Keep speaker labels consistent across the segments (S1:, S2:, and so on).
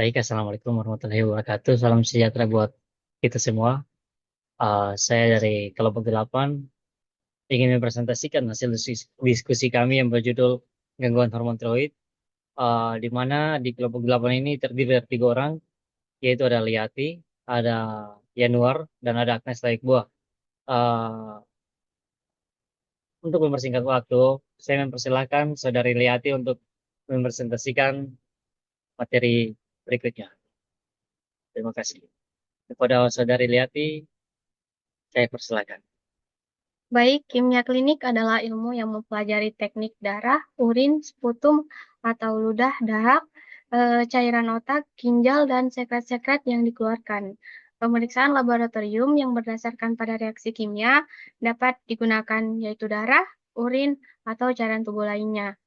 S1: Baik, Assalamualaikum warahmatullahi wabarakatuh. Salam sejahtera buat kita semua. Saya dari kelompok 8 ingin mempresentasikan hasil diskusi kami yang berjudul gangguan hormon tiroid, di mana di kelompok 8 ini terdiri dari 3 orang, yaitu ada Liati, ada Yanuar, dan ada Agnes Laikbuah. Uh, untuk mempersingkat waktu, saya mempersilahkan Saudari Liati untuk mempresentasikan materi berikutnya. Terima kasih. Kepada Saudari Liati, saya persilahkan.
S2: Baik, kimia klinik adalah ilmu yang mempelajari teknik darah, urin, sputum, atau ludah, dahak, cairan otak, ginjal, dan sekret-sekret yang dikeluarkan. Pemeriksaan laboratorium yang berdasarkan pada reaksi kimia dapat digunakan yaitu darah, urin, atau cairan tubuh lainnya.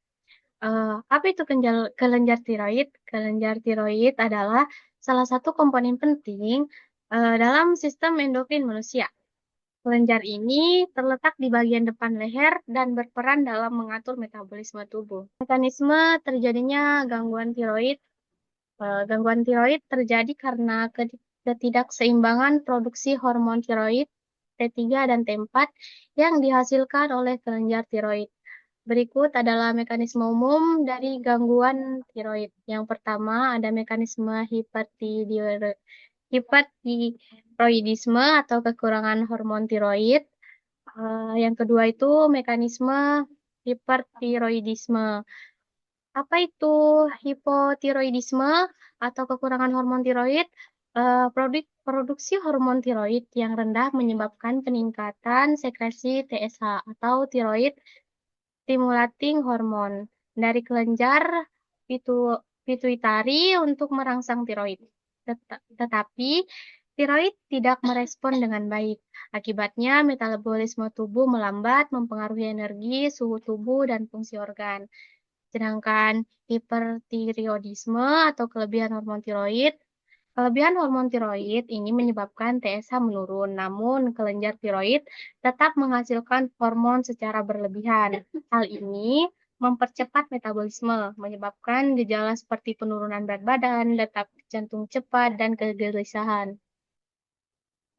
S2: Apa itu kelenjar tiroid? Kelenjar tiroid adalah salah satu komponen penting dalam sistem endokrin manusia. Kelenjar ini terletak di bagian depan leher dan berperan dalam mengatur metabolisme tubuh. Mekanisme terjadinya gangguan tiroid terjadi karena ketidakseimbangan produksi hormon tiroid T3 dan T4 yang dihasilkan oleh kelenjar tiroid. Berikut adalah mekanisme umum dari gangguan tiroid. Yang pertama ada mekanisme hipertiroidisme atau kekurangan hormon tiroid. Yang kedua itu mekanisme hipertiroidisme. Apa itu hipotiroidisme atau kekurangan hormon tiroid? Produksi hormon tiroid yang rendah menyebabkan peningkatan sekresi TSH atau tiroid stimulating hormone dari kelenjar pituitari untuk merangsang tiroid. Tetapi tiroid tidak merespon dengan baik. Akibatnya metabolisme tubuh melambat, mempengaruhi energi, suhu tubuh, dan fungsi organ. Sedangkan hipertiroidisme atau kelebihan hormon tiroid ini menyebabkan TSH menurun, namun kelenjar tiroid tetap menghasilkan hormon secara berlebihan. Hal ini mempercepat metabolisme, menyebabkan gejala seperti penurunan berat badan, detak jantung cepat, dan kegelisahan.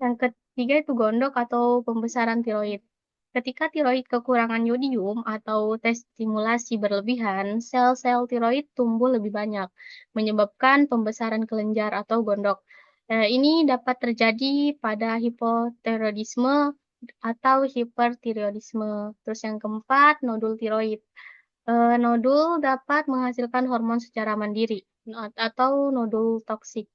S2: Yang ketiga itu gondok atau pembesaran tiroid. Ketika tiroid kekurangan yodium atau tes stimulasi berlebihan, sel-sel tiroid tumbuh lebih banyak, menyebabkan pembesaran kelenjar atau gondok. Ini dapat terjadi pada hipotiroidisme atau hipertiroidisme. Terus yang keempat, nodul tiroid. Nodul dapat menghasilkan hormon secara mandiri atau nodul toksik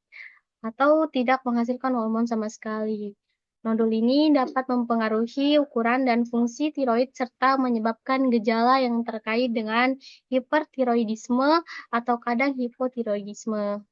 S2: atau tidak menghasilkan hormon sama sekali. Nodul ini dapat mempengaruhi ukuran dan fungsi tiroid serta menyebabkan gejala yang terkait dengan hipertiroidisme atau kadang hipotiroidisme.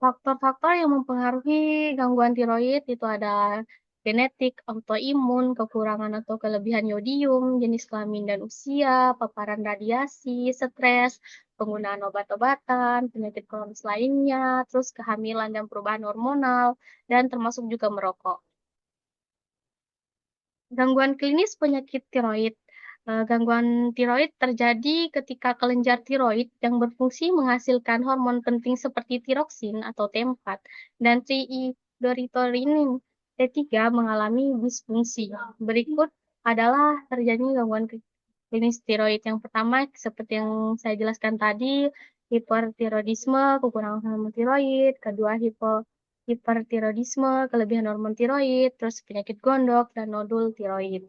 S2: Faktor-faktor yang mempengaruhi gangguan tiroid itu ada genetik, autoimun, kekurangan atau kelebihan yodium, jenis kelamin dan usia, paparan radiasi, stres, penggunaan obat-obatan, penyakit kronis lainnya, terus kehamilan dan perubahan hormonal, dan termasuk juga merokok. Gangguan klinis penyakit tiroid. Gangguan tiroid terjadi ketika kelenjar tiroid yang berfungsi menghasilkan hormon penting seperti tiroksin atau T4 dan triiodothyronin T3 mengalami disfungsi. Berikut adalah terjadi gangguan klinis tiroid. Yang pertama, seperti yang saya jelaskan tadi, hipertiroidisme, kekurangan hormon tiroid. Kedua, hipertiroidisme, kelebihan hormon tiroid, terus penyakit gondok, dan nodul tiroid.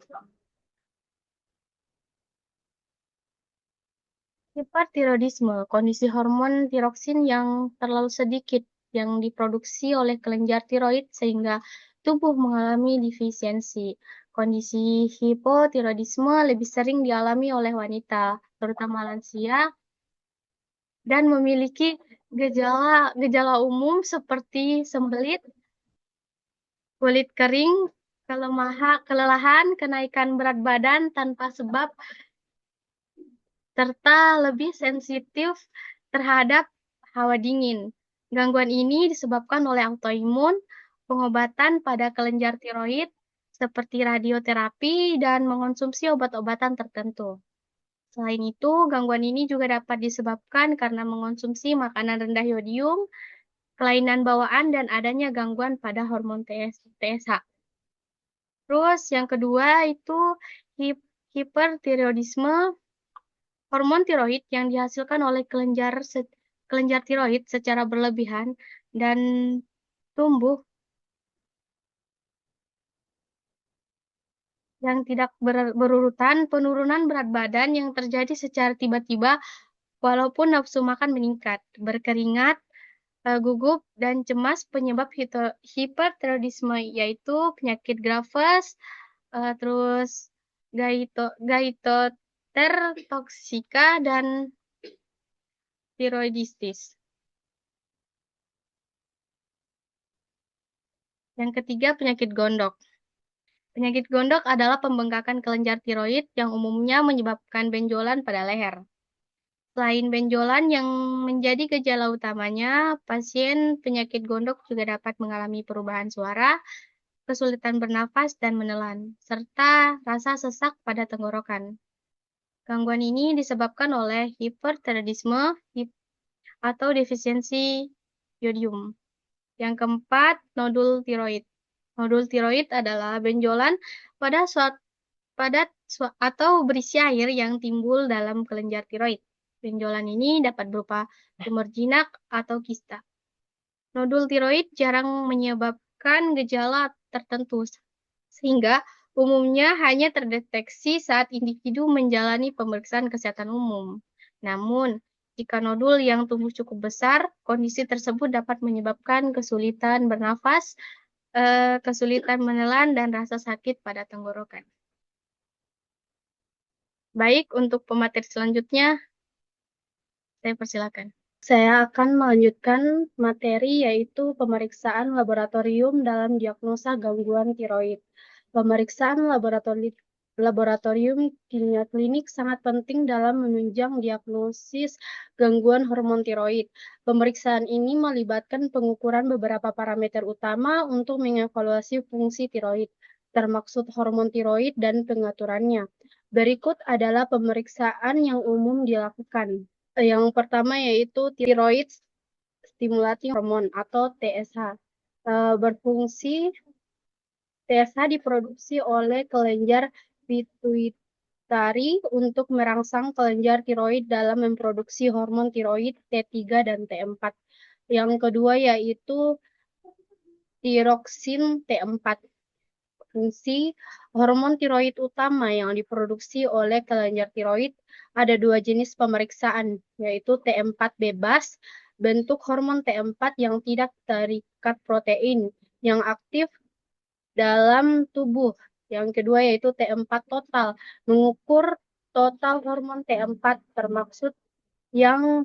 S2: Hipertiroidisme, kondisi hormon tiroksin yang terlalu sedikit yang diproduksi oleh kelenjar tiroid sehingga tubuh mengalami defisiensi. Kondisi hipotiroidisme lebih sering dialami oleh wanita, terutama lansia, dan memiliki gejala umum seperti sembelit, kulit kering, kelelahan, kenaikan berat badan tanpa sebab, serta lebih sensitif terhadap hawa dingin. Gangguan ini disebabkan oleh autoimun, pengobatan pada kelenjar tiroid, seperti radioterapi, dan mengonsumsi obat-obatan tertentu. Selain itu, gangguan ini juga dapat disebabkan karena mengonsumsi makanan rendah yodium, kelainan bawaan, dan adanya gangguan pada hormon TSH. Terus yang kedua itu hipertiroidisme. Hormon tiroid yang dihasilkan oleh kelenjar tiroid secara berlebihan dan tumbuh yang tidak berurutan, penurunan berat badan yang terjadi secara tiba-tiba walaupun nafsu makan meningkat, berkeringat, gugup, dan cemas penyebab hipertiroidisme, yaitu penyakit Graves, terus Goiter toxica, dan tiroidistis. Yang ketiga, penyakit gondok. Penyakit gondok adalah pembengkakan kelenjar tiroid yang umumnya menyebabkan benjolan pada leher. Selain benjolan yang menjadi gejala utamanya, pasien penyakit gondok juga dapat mengalami perubahan suara, kesulitan bernafas dan menelan, serta rasa sesak pada tenggorokan. Gangguan ini disebabkan oleh hipertiroidisme atau defisiensi yodium. Yang keempat, nodul tiroid. Nodul tiroid adalah benjolan atau berisi air yang timbul dalam kelenjar tiroid. Benjolan ini dapat berupa tumor jinak atau kista. Nodul tiroid jarang menyebabkan gejala tertentu, sehingga umumnya hanya terdeteksi saat individu menjalani pemeriksaan kesehatan umum. Namun, jika nodul yang tumbuh cukup besar, kondisi tersebut dapat menyebabkan kesulitan bernafas, kesulitan menelan, dan rasa sakit pada tenggorokan. Baik, untuk pemateri selanjutnya, saya persilakan. Saya akan melanjutkan materi yaitu pemeriksaan laboratorium dalam diagnosa gangguan tiroid. Pemeriksaan laboratorium kimia klinik sangat penting dalam menunjang diagnosis gangguan hormon tiroid. Pemeriksaan ini melibatkan pengukuran beberapa parameter utama untuk mengevaluasi fungsi tiroid, termaksud hormon tiroid dan pengaturannya. Berikut adalah pemeriksaan yang umum dilakukan. Yang pertama yaitu thyroid stimulating hormone atau TSH. TSH diproduksi oleh kelenjar pituitari untuk merangsang kelenjar tiroid dalam memproduksi hormon tiroid T3 dan T4. Yang kedua yaitu tiroksin T4. Fungsi hormon tiroid utama yang diproduksi oleh kelenjar tiroid ada dua jenis pemeriksaan, yaitu T4 bebas, bentuk hormon T4 yang tidak terikat protein, yang aktif dalam tubuh. Yang kedua yaitu T4 total, mengukur total hormon T4 termaksud yang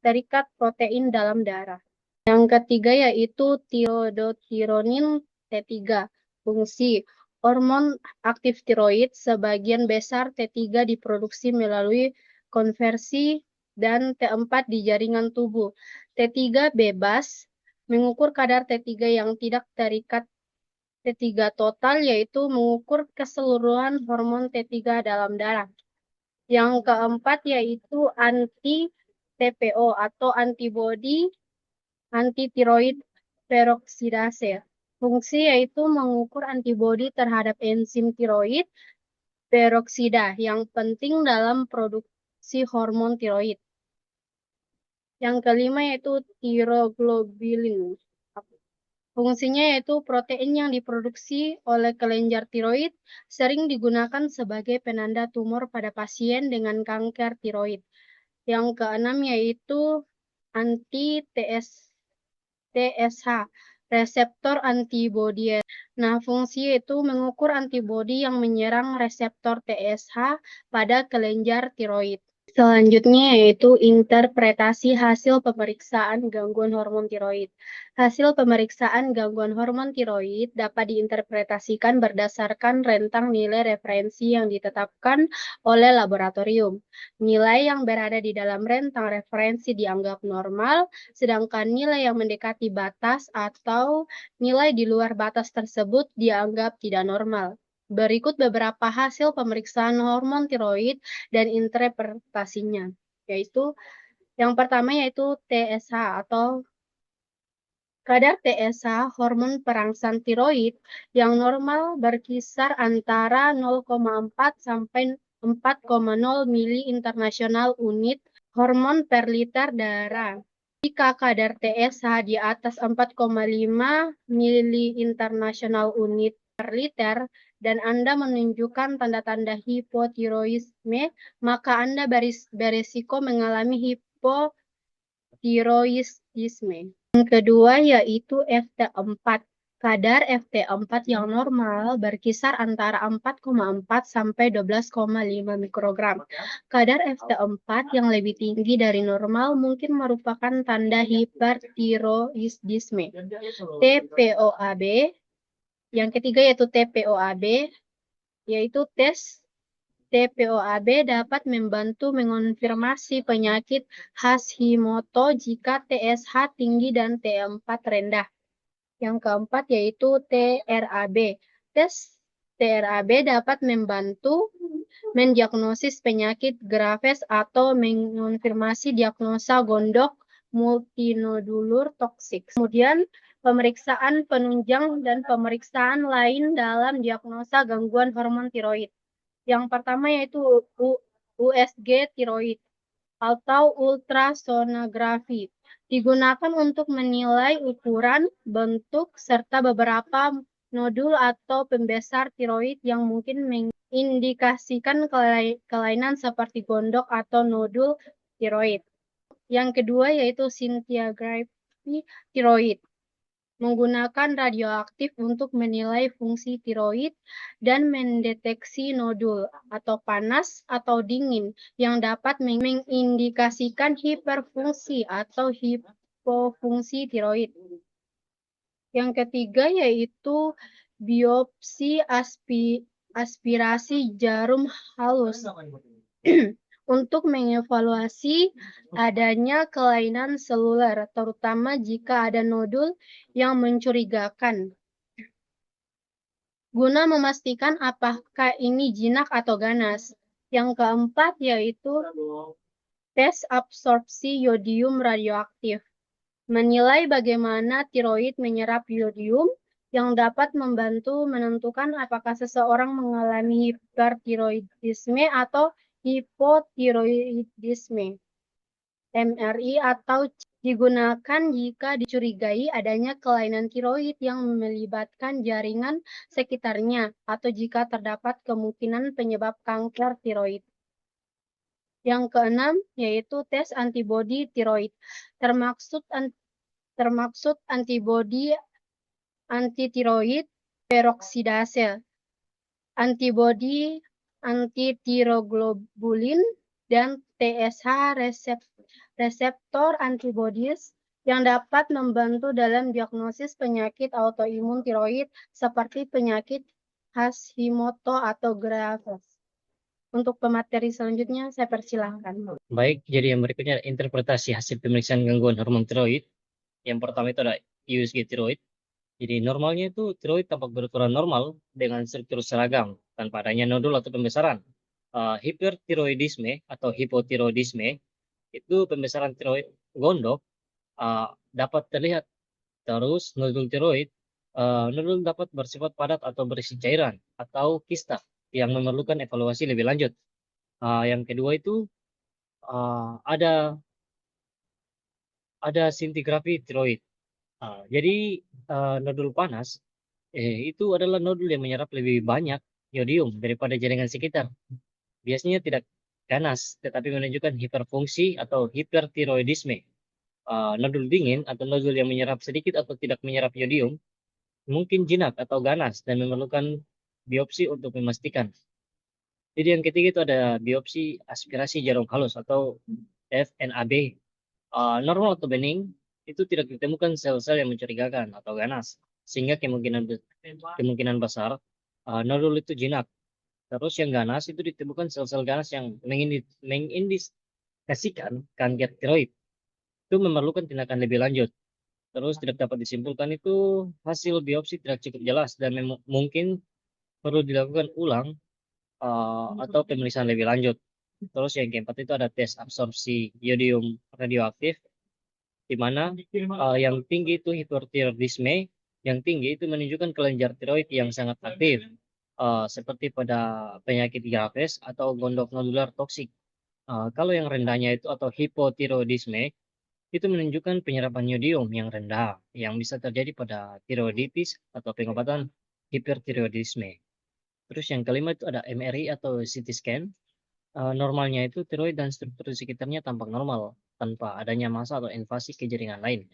S2: terikat protein dalam darah. Yang ketiga yaitu tiodotironin T3. Fungsi hormon aktif tiroid, sebagian besar T3 diproduksi melalui konversi dan T4 di jaringan tubuh. T3 bebas mengukur kadar T3 yang tidak terikat. T3 total yaitu mengukur keseluruhan hormon T3 dalam darah. Yang keempat yaitu anti-TPO atau antibody anti-tiroid peroksidase. Fungsi yaitu mengukur antibodi terhadap enzim tiroid peroksida yang penting dalam produksi hormon tiroid. Yang kelima yaitu tiroglobulin. Fungsinya yaitu protein yang diproduksi oleh kelenjar tiroid sering digunakan sebagai penanda tumor pada pasien dengan kanker tiroid. Yang keenam yaitu anti-TSH, reseptor antibodi. Nah, fungsi itu mengukur antibodi yang menyerang reseptor TSH pada kelenjar tiroid. Selanjutnya yaitu interpretasi hasil pemeriksaan gangguan hormon tiroid. Hasil pemeriksaan gangguan hormon tiroid dapat diinterpretasikan berdasarkan rentang nilai referensi yang ditetapkan oleh laboratorium. Nilai yang berada di dalam rentang referensi dianggap normal, sedangkan nilai yang mendekati batas atau nilai di luar batas tersebut dianggap tidak normal.
S3: Berikut beberapa hasil pemeriksaan hormon tiroid dan interpretasinya, yaitu yang pertama yaitu TSH atau kadar TSH hormon perangsang tiroid yang normal berkisar antara 0,4 sampai 4,0 mili internasional unit hormon per liter darah. Jika kadar TSH di atas 4,5 mili internasional unit per liter dan Anda menunjukkan tanda-tanda hipotiroidisme, maka Anda berisiko mengalami hipotiroidisme. Yang kedua yaitu FT4. Kadar FT4 yang normal berkisar antara 4,4 sampai 12,5 mikrogram. Kadar FT4 yang lebih tinggi dari normal mungkin merupakan tanda hipertiroidisme. TPOAB. Yang ketiga yaitu TPOAB, yaitu tes TPOAB dapat membantu mengonfirmasi penyakit Hashimoto jika TSH tinggi dan T4 rendah. Yang keempat yaitu TRAB. Tes TRAB dapat membantu mendiagnosis penyakit Graves atau mengonfirmasi diagnosa gondok multinodulur toksik. Kemudian pemeriksaan penunjang dan pemeriksaan lain dalam diagnosa gangguan hormon tiroid. Yang pertama yaitu USG tiroid atau ultrasonografi. Digunakan untuk menilai ukuran, bentuk, serta beberapa nodul atau pembesar tiroid yang mungkin mengindikasikan kelainan seperti gondok atau nodul tiroid. Yang kedua yaitu scintigraphy tiroid. Menggunakan radioaktif untuk menilai fungsi tiroid dan mendeteksi nodul atau panas atau dingin yang dapat mengindikasikan hiperfungsi atau hipofungsi tiroid. Yang ketiga yaitu biopsi aspirasi jarum halus untuk mengevaluasi adanya kelainan seluler, terutama jika ada nodul yang mencurigakan, guna memastikan apakah ini jinak atau ganas. Yang keempat yaitu tes absorpsi yodium radioaktif, menilai bagaimana tiroid menyerap yodium yang dapat membantu menentukan apakah seseorang mengalami hipertiroidisme atau hipotiroidisme. MRI atau digunakan jika dicurigai adanya kelainan tiroid yang melibatkan jaringan sekitarnya atau jika terdapat kemungkinan penyebab kanker tiroid. Yang keenam yaitu tes antibodi tiroid, termaksud antibodi antitiroid peroksidase, antibodi antitiroglobulin, dan TSH reseptor antibodies yang dapat membantu dalam diagnosis penyakit autoimun tiroid seperti penyakit Hashimoto atau Graves. Untuk pemateri selanjutnya saya persilahkan.
S1: Baik, jadi yang berikutnya interpretasi hasil pemeriksaan gangguan hormon tiroid. Yang pertama itu ada USG tiroid. Jadi normalnya itu tiroid tampak berukuran normal dengan struktur seragam tanpa adanya nodul atau pembesaran. Hipertiroidisme atau hipotiroidisme itu pembesaran tiroid gondok dapat terlihat. Terus nodul tiroid, nodul dapat bersifat padat atau berisi cairan atau kista yang memerlukan evaluasi lebih lanjut. Yang kedua itu ada scintigraphy tiroid. Jadi nodul panas itu adalah nodul yang menyerap lebih banyak yodium daripada jaringan sekitar. Biasanya tidak ganas, tetapi menunjukkan hiperfungsi atau hipertiroidisme. Nodul dingin atau nodul yang menyerap sedikit atau tidak menyerap yodium mungkin jinak atau ganas dan memerlukan biopsi untuk memastikan. Jadi yang ketiga itu ada biopsi aspirasi jarum halus atau FNAB. Normal atau bening itu tidak ditemukan sel-sel yang mencurigakan atau ganas, sehingga kemungkinan besar nodul itu jinak. Terus yang ganas itu ditemukan sel-sel ganas yang mengindikasikan kanker tiroid. Itu memerlukan tindakan lebih lanjut. Terus tidak dapat disimpulkan itu hasil biopsi tidak cukup jelas dan mungkin perlu dilakukan ulang atau pemeriksaan lebih lanjut. Terus yang keempat itu ada tes absorpsi yodium radioaktif, di mana yang tinggi itu hipertiroidisme, yang tinggi itu menunjukkan kelenjar tiroid yang sangat aktif, seperti pada penyakit Graves atau gondok nodular toksik. Kalau yang rendahnya itu atau hipotiroidisme, itu menunjukkan penyerapan yodium yang rendah, yang bisa terjadi pada tiroiditis atau pengobatan hipertiroidisme. Terus yang kelima itu ada MRI atau CT scan. Normalnya itu tiroid dan struktur di sekitarnya tampak normal, tanpa adanya massa atau invasi ke jaringan lain.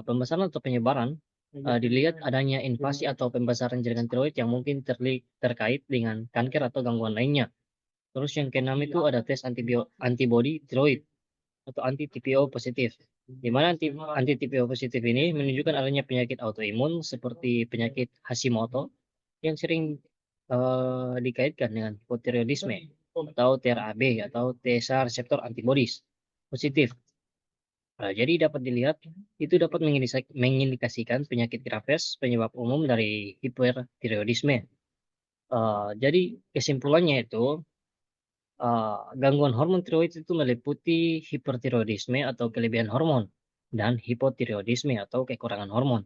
S1: Pembesaran atau penyebaran dilihat adanya invasi atau pembesaran jaringan tiroid yang mungkin terkait dengan kanker atau gangguan lainnya. Terus yang keenam itu ada tes antibody tiroid atau anti-TPO positif. Di mana anti-TPO positif ini menunjukkan adanya penyakit autoimun seperti penyakit Hashimoto yang sering dikaitkan dengan hipotiroidisme atau TRAB atau T-cell receptor antibodies positif. Jadi dapat dilihat itu dapat mengindikasikan penyakit Graves penyebab umum dari hipertiroidisme. Jadi kesimpulannya itu gangguan hormon tiroid itu meliputi hipertiroidisme atau kelebihan hormon dan hipotiroidisme atau kekurangan hormon.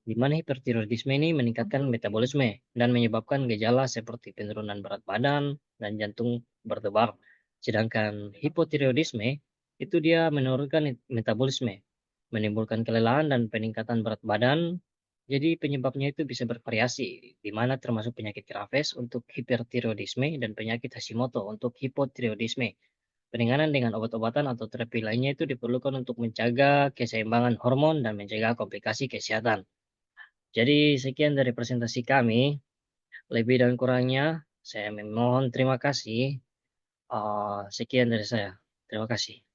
S1: Di mana hipertiroidisme ini meningkatkan metabolisme dan menyebabkan gejala seperti penurunan berat badan dan jantung berdebar. Sedangkan hipotiroidisme itu dia menurunkan metabolisme, menimbulkan kelelahan dan peningkatan berat badan. Jadi penyebabnya itu bisa bervariasi, di mana termasuk penyakit Graves untuk hipertiroidisme dan penyakit Hashimoto untuk hipotiroidisme. Penanganan dengan obat-obatan atau terapi lainnya itu diperlukan untuk menjaga keseimbangan hormon dan mencegah komplikasi kesehatan. Jadi sekian dari presentasi kami. Lebih dan kurangnya saya memohon terima kasih. Sekian dari saya. Terima kasih.